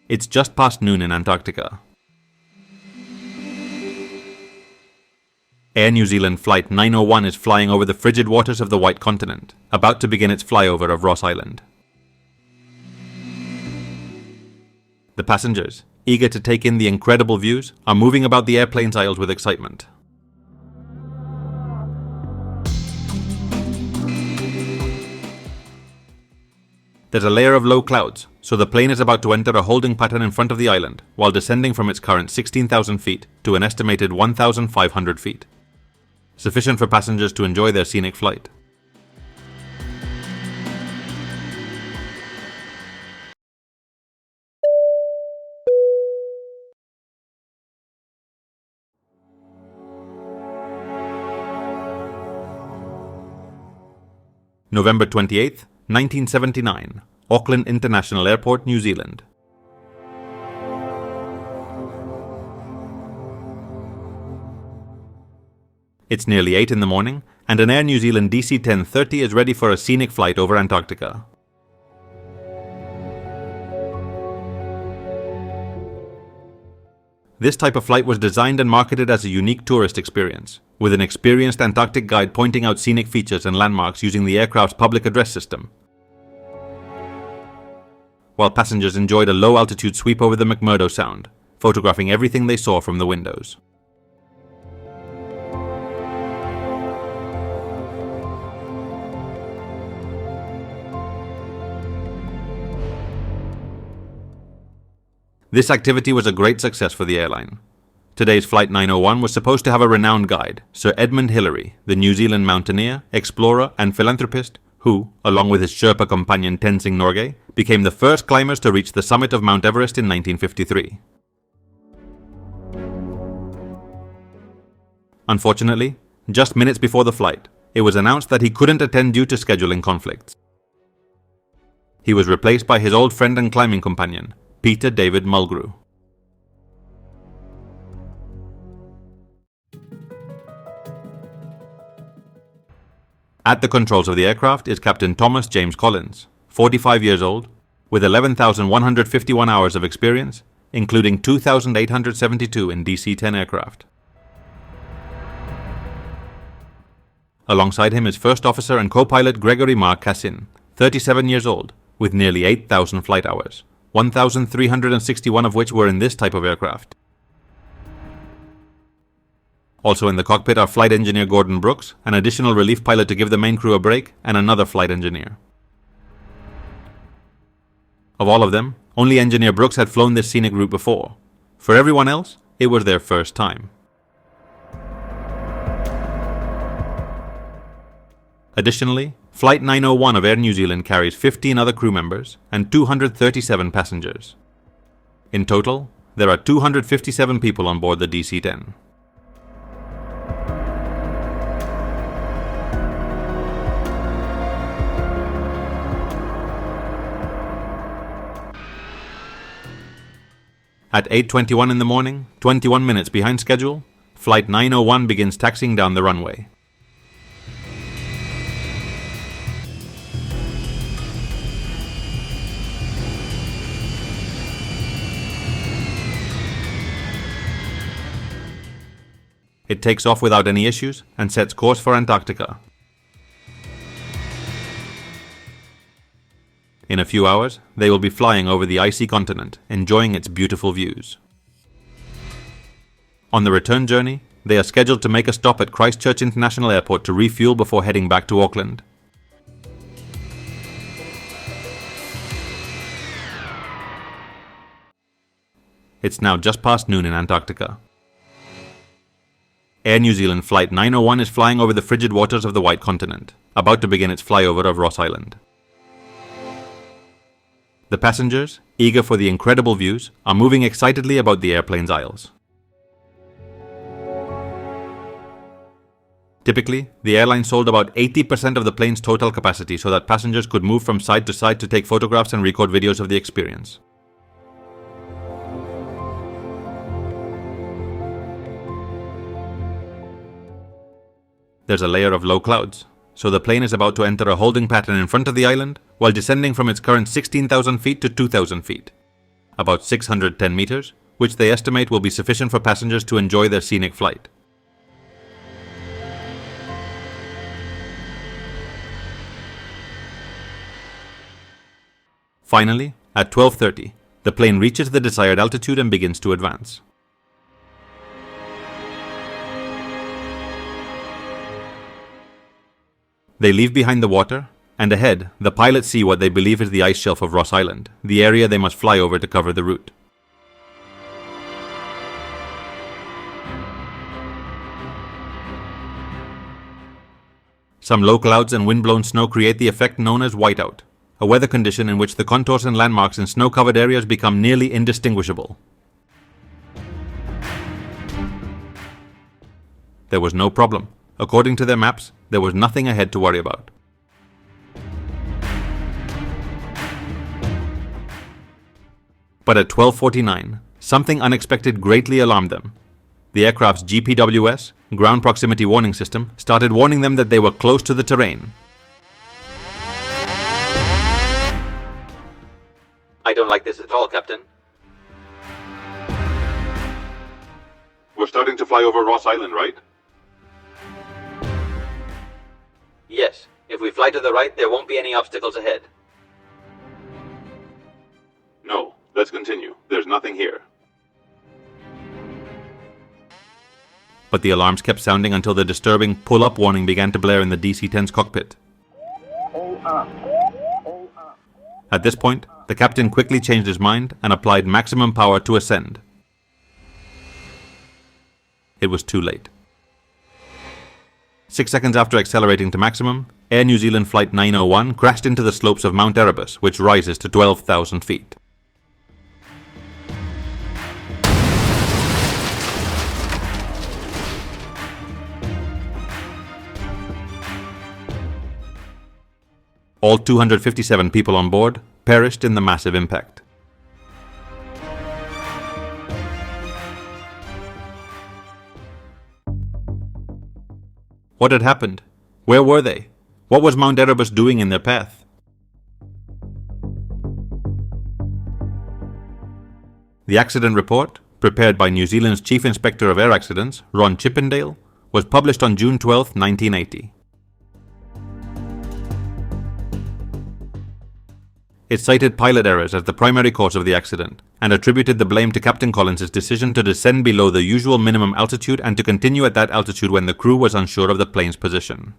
It's just past noon in Antarctica. Air New Zealand Flight 901 is flying over the frigid waters of the White Continent, about to begin its flyover of Ross Island. The passengers, eager to take in the incredible views, are moving about the airplane's aisles with excitement. There's a layer of low clouds, so the plane is about to enter a holding pattern in front of the island, while descending from its current 16,000 feet to an estimated 1,500 feet. Sufficient for passengers to enjoy their scenic flight. November 28th, 1979, Auckland International Airport, New Zealand. It's nearly 8 in the morning, and an Air New Zealand DC-1030 is ready for a scenic flight over Antarctica. This type of flight was designed and marketed as a unique tourist experience, with an experienced Antarctic guide pointing out scenic features and landmarks using the aircraft's public address system, while passengers enjoyed a low-altitude sweep over the McMurdo Sound, photographing everything they saw from the windows. This activity was a great success for the airline. Today's Flight 901 was supposed to have a renowned guide, Sir Edmund Hillary, the New Zealand mountaineer, explorer, and philanthropist, who, along with his Sherpa companion Tenzing Norgay, became the first climbers to reach the summit of Mount Everest in 1953. Unfortunately, just minutes before the flight, it was announced that he couldn't attend due to scheduling conflicts. He was replaced by his old friend and climbing companion, Peter David Mulgrew. At the controls of the aircraft is Captain Thomas James Collins, 45 years old, with 11,151 hours of experience, including 2,872 in DC-10 aircraft. Alongside him is First Officer and Co-Pilot Gregory Mark Cassin, 37 years old, with nearly 8,000 flight hours, 1,361 of which were in this type of aircraft. Also in the cockpit are Flight Engineer Gordon Brooks, an additional relief pilot to give the main crew a break, and another flight engineer. Of all of them, only Engineer Brooks had flown this scenic route before. For everyone else, it was their first time. Additionally, Flight 901 of Air New Zealand carries 15 other crew members and 237 passengers. In total, there are 257 people on board the DC-10. At 8:21 in the morning, 21 minutes behind schedule, Flight 901 begins taxiing down the runway. It takes off without any issues and sets course for Antarctica. In a few hours, they will be flying over the icy continent, enjoying its beautiful views. On the return journey, they are scheduled to make a stop at Christchurch International Airport to refuel before heading back to Auckland. It's now just past noon in Antarctica. Air New Zealand Flight 901 is flying over the frigid waters of the White Continent, about to begin its flyover of Ross Island. The passengers, eager for the incredible views, are moving excitedly about the airplane's aisles. Typically, the airline sold about 80% of the plane's total capacity so that passengers could move from side to side to take photographs and record videos of the experience. There's a layer of low clouds, so the plane is about to enter a holding pattern in front of the island while descending from its current 16,000 feet to 2,000 feet, about 610 meters, which they estimate will be sufficient for passengers to enjoy their scenic flight. Finally, at 12:30, the plane reaches the desired altitude and begins to advance. They leave behind the water, and ahead, the pilots see what they believe is the ice shelf of Ross Island, the area they must fly over to cover the route. Some low clouds and wind-blown snow create the effect known as whiteout, a weather condition in which the contours and landmarks in snow-covered areas become nearly indistinguishable. There was no problem. According to their maps, there was nothing ahead to worry about. But at 12:49, something unexpected greatly alarmed them. The aircraft's GPWS, ground proximity warning system, started warning them that they were close to the terrain. I don't like this at all, Captain. We're starting to fly over Ross Island, right? Yes, if we fly to the right, there won't be any obstacles ahead. No, let's continue. There's nothing here. But the alarms kept sounding until the disturbing pull-up warning began to blare in the DC-10's cockpit. At this point, the captain quickly changed his mind and applied maximum power to ascend. It was too late. 6 seconds after accelerating to maximum, Air New Zealand Flight 901 crashed into the slopes of Mount Erebus, which rises to 12,000 feet. All 257 people on board perished in the massive impact. What had happened? Where were they? What was Mount Erebus doing in their path? The accident report, prepared by New Zealand's Chief Inspector of Air Accidents, Ron Chippendale, was published on June 12, 1980. It cited pilot errors as the primary cause of the accident, and attributed the blame to Captain Collins's decision to descend below the usual minimum altitude and to continue at that altitude when the crew was unsure of the plane's position.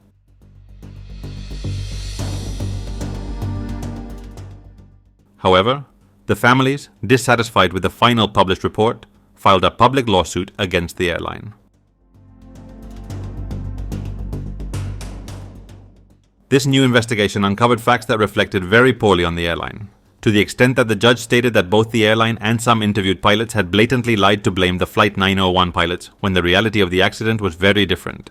However, the families, dissatisfied with the final published report, filed a public lawsuit against the airline. This new investigation uncovered facts that reflected very poorly on the airline, to the extent that the judge stated that both the airline and some interviewed pilots had blatantly lied to blame the Flight 901 pilots when the reality of the accident was very different.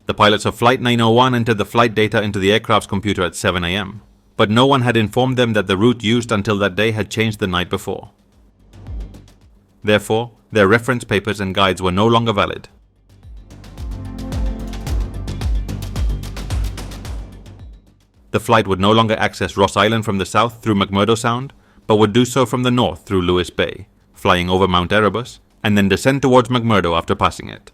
The pilots of Flight 901 entered the flight data into the aircraft's computer at 7 a.m., but no one had informed them that the route used until that day had changed the night before. Therefore, their reference papers and guides were no longer valid. The flight would no longer access Ross Island from the south through McMurdo Sound, but would do so from the north through Lewis Bay, flying over Mount Erebus, and then descend towards McMurdo after passing it.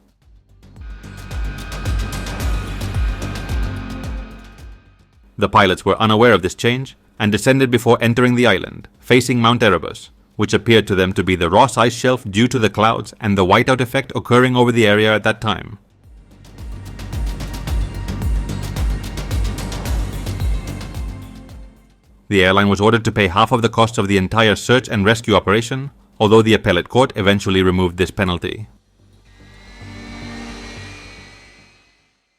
The pilots were unaware of this change and descended before entering the island, facing Mount Erebus, which appeared to them to be the Ross ice shelf due to the clouds and the whiteout effect occurring over the area at that time. The airline was ordered to pay half of the costs of the entire search and rescue operation, although the appellate court eventually removed this penalty.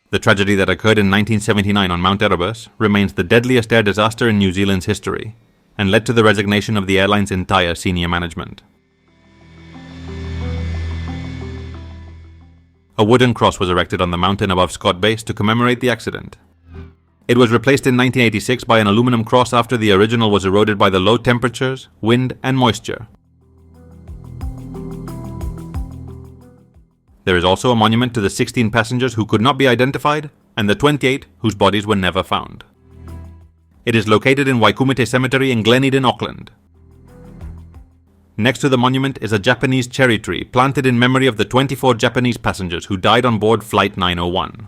The tragedy that occurred in 1979 on Mount Erebus remains the deadliest air disaster in New Zealand's history, and led to the resignation of the airline's entire senior management. A wooden cross was erected on the mountain above Scott Base to commemorate the accident. It was replaced in 1986 by an aluminum cross after the original was eroded by the low temperatures, wind, and moisture. There is also a monument to the 16 passengers who could not be identified, and the 28 whose bodies were never found. It is located in Waikumete Cemetery in Gleneden, Auckland. Next to the monument is a Japanese cherry tree planted in memory of the 24 Japanese passengers who died on board Flight 901.